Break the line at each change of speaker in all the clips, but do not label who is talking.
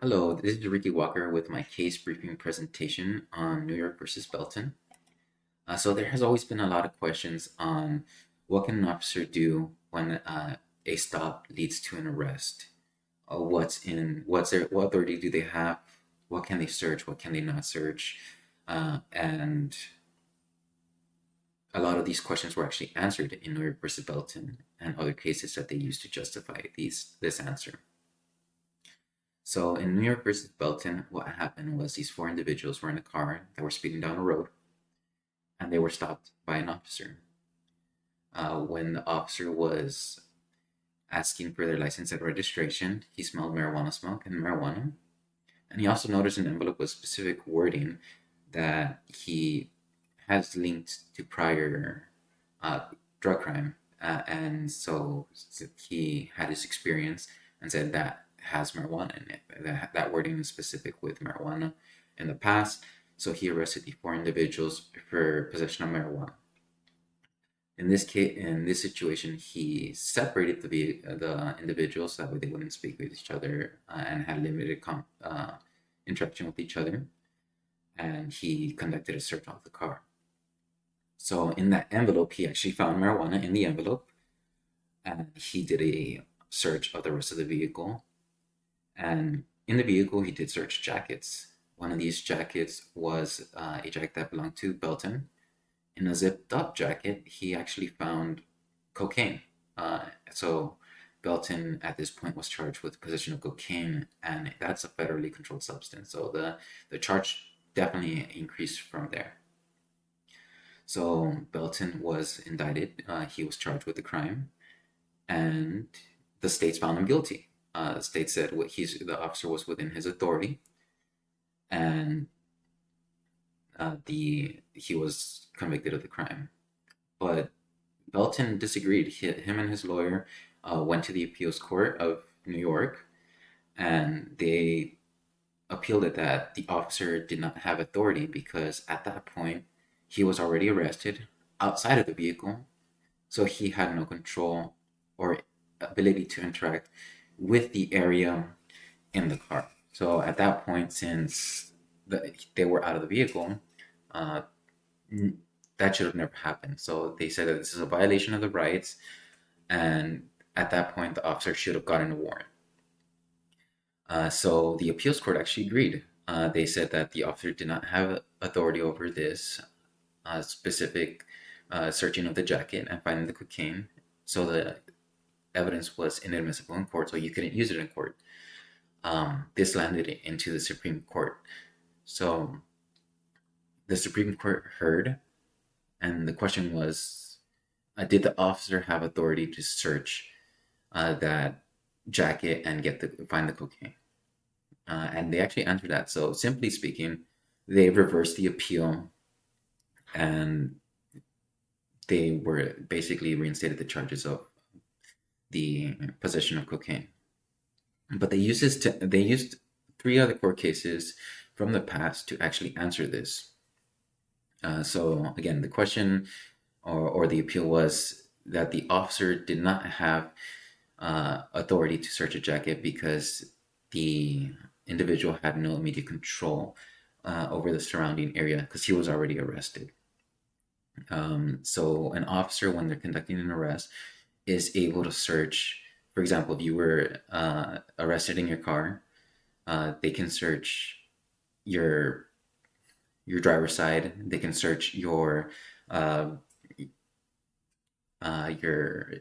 Hello, this is Ricky Walker with my case briefing presentation on New York versus Belton. So there has always been a lot of questions on what can an officer do when a stop leads to an arrest. What authority do they have? What can they search? What can they not search? And a lot of these questions were actually answered in New York versus Belton and other cases that they used to justify this answer. So in New York versus Belton, what happened was these four individuals were in a car that were speeding down a road, and they were stopped by an officer. When the officer was asking for their license and registration, he smelled marijuana smoke and marijuana, and he also noticed an envelope with specific wording that he has linked to prior uh, drug crime, and so he had his experience and said that has marijuana in it. That wording is specific with marijuana in the past. So he arrested the four individuals for possession of marijuana. In this situation, he separated the individuals so that way they wouldn't speak with each other and had limited interaction with each other. And he conducted a search of the car. So in that envelope, he actually found marijuana in the envelope, and he did a search of the rest of the vehicle. And in the vehicle, he did search jackets. One of these jackets was a jacket that belonged to Belton. In a zipped up jacket, he actually found cocaine. So Belton at this point was charged with possession of cocaine, and that's a federally controlled substance. So the charge definitely increased from there. So Belton was indicted. He was charged with the crime, and the states found him guilty. The state said the officer was within his authority, and the he was convicted of the crime. But Belton disagreed. Him and his lawyer went to the appeals court of New York, and they appealed it that the officer did not have authority because at that point he was already arrested outside of the vehicle, so he had no control or ability to interact with the area in the car. So at that point, since they were out of the vehicle, uh, that should have never happened. So they said that this is a violation of the rights, and at that point, the officer should have gotten a warrant. So the appeals court actually agreed. They said that the officer did not have authority over this specific searching of the jacket and finding the cocaine. So the evidence was inadmissible in court, so you couldn't use it in court. This landed into the Supreme Court. So the Supreme Court heard, and the question was, did the officer have authority to search that jacket and find the cocaine? And they actually answered that. So simply speaking, they reversed the appeal, and they were basically reinstated the charges of the possession of cocaine. But they used three other court cases from the past to actually answer this. So again, the question or the appeal was that the officer did not have authority to search a jacket because the individual had no immediate control over the surrounding area because he was already arrested. So an officer, when they're conducting an arrest, is able to search. For example, if you were arrested in your car, they can search your driver's side. They can search uh, your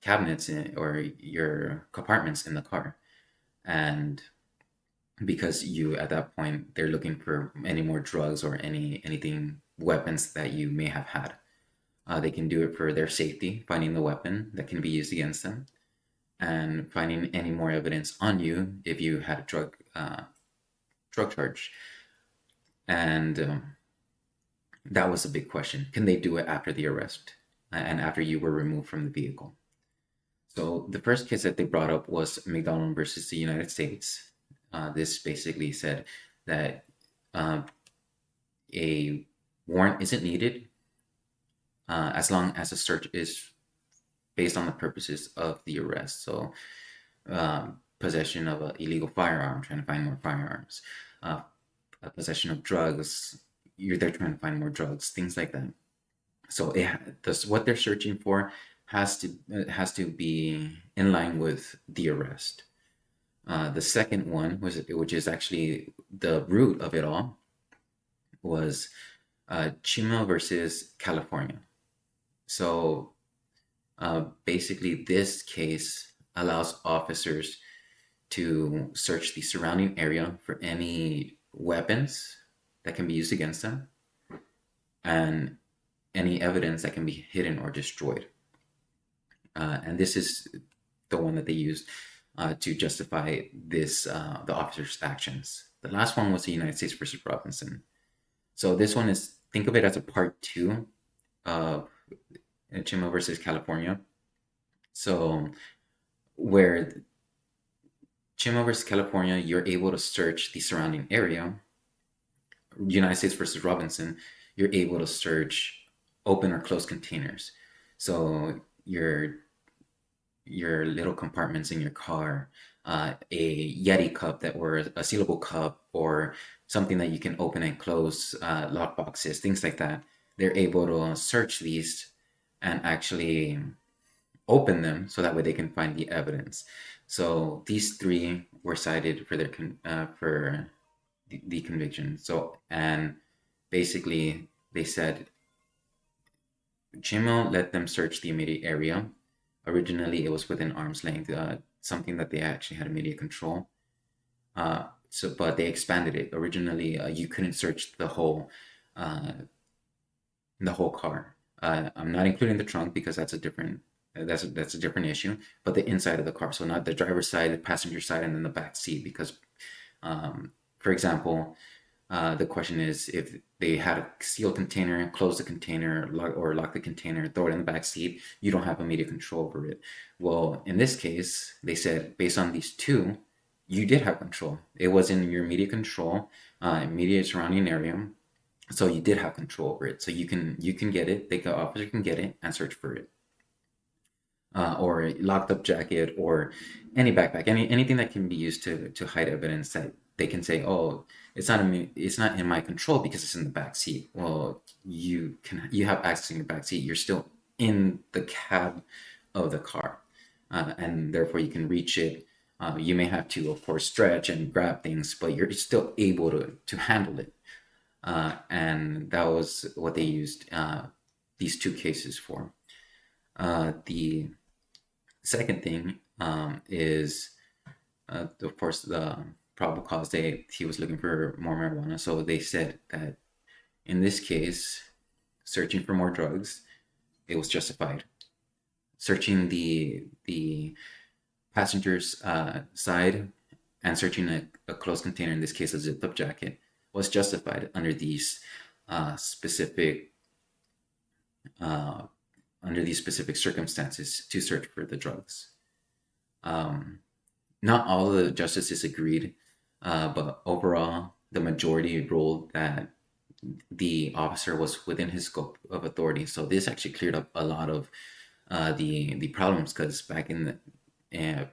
cabinets or your compartments in the car, and because you at that point they're looking for any more drugs or anything weapons that you may have had. They can do it for their safety, finding the weapon that can be used against them, and finding any more evidence on you if you had a drug charge. And that was a big question. Can they do it after the arrest and after you were removed from the vehicle? So the first case that they brought up was McDonald versus the United States. This basically said that uh, a warrant isn't needed as long as the search is based on the purposes of the arrest. So possession of an illegal firearm, trying to find more firearms, uh, a possession of drugs. They're trying to find more drugs, things like that. So what they're searching for has to be in line with the arrest. The second one which is actually the root of it all, was Chima versus California. So basically, this case allows officers to search the surrounding area for any weapons that can be used against them and any evidence that can be hidden or destroyed. And this is the one that they used to justify the officer's actions. The last one was the United States versus Robinson. So this one think of it as a part two of Chima versus California. So where Chima versus California, you're able to search the surrounding area. United States versus Robinson, you're able to search open or closed containers. So your little compartments in your car, a Yeti cup or a sealable cup, or something that you can open and close, lock boxes, things like that. They're able to search these and actually open them so that way they can find the evidence. So these three were cited for for the conviction. So, and basically they said Chimo let them search the immediate area. Originally, it was within arm's length, something that they actually had immediate control. But they expanded it. Originally, you couldn't search uh, the whole car. I'm not including the trunk because that's a different issue. But the inside of the car, so not the driver's side, the passenger side, and then the back seat. Because, for example, the question is if they had a sealed container, close the container, lock the container, throw it in the back seat, you don't have immediate control over it. Well, in this case, they said based on these two, you did have control. It was in your immediate control, immediate surrounding area, so you did have control over it. So you can get it. The officer can get it and search for it, or a locked up jacket, or any backpack, anything that can be used to hide evidence that they can say, oh, it's not in my control because it's in the back seat. Well, you have access in your back seat. You're still in the cab of the car, and therefore you can reach it. You may have to, of course, stretch and grab things, but you're still able to handle it. And that was what they used these two cases for. The second thing is, of course, the probable cause. He was looking for more marijuana, so they said that in this case, searching for more drugs, it was justified. Searching the passenger's side and searching a closed container, in this case a zipped up jacket, was justified uh, under these specific circumstances to search for the drugs. Not all of the justices agreed, but overall, the majority ruled that the officer was within his scope of authority. So this actually cleared up a lot of the problems, because back in they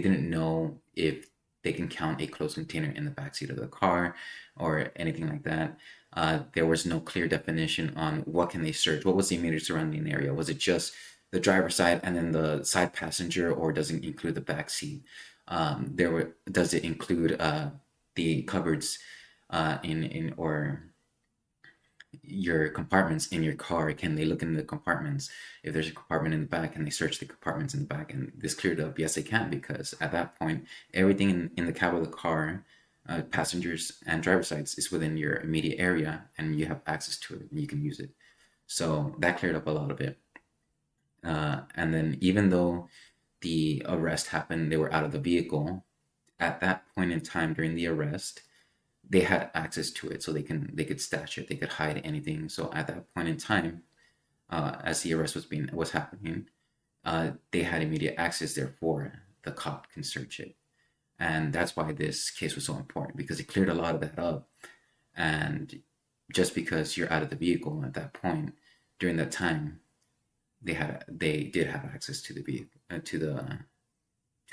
didn't know if they can count a closed container in the backseat of the car or anything like that. There was no clear definition on what can they search. What was the immediate surrounding area? Was it just the driver's side and then the side passenger, or does it include the back seat? Does it include the cupboards or your compartments in your car? Can they look in the compartments? If there's a compartment in the back, can they search the compartments in the back? And this cleared up, yes, they can, because at that point, everything in the cab of the car, passengers and driver sides, is within your immediate area, and you have access to it and you can use it. So that cleared up a lot of it. And then even though the arrest happened, they were out of the vehicle. At that point in time during the arrest, they had access to it, so they could stash it, they could hide anything. So at that point in time, as the arrest was happening, they had immediate access. Therefore, the cop can search it, and that's why this case was so important, because it cleared a lot of that up. And just because you're out of the vehicle at that point during that time, they did have access to the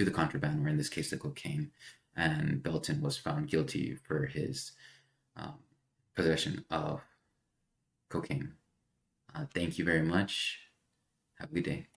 to the contraband, or in this case, the cocaine. And Belton was found guilty for his um, possession of cocaine. Thank you very much. Have a good day.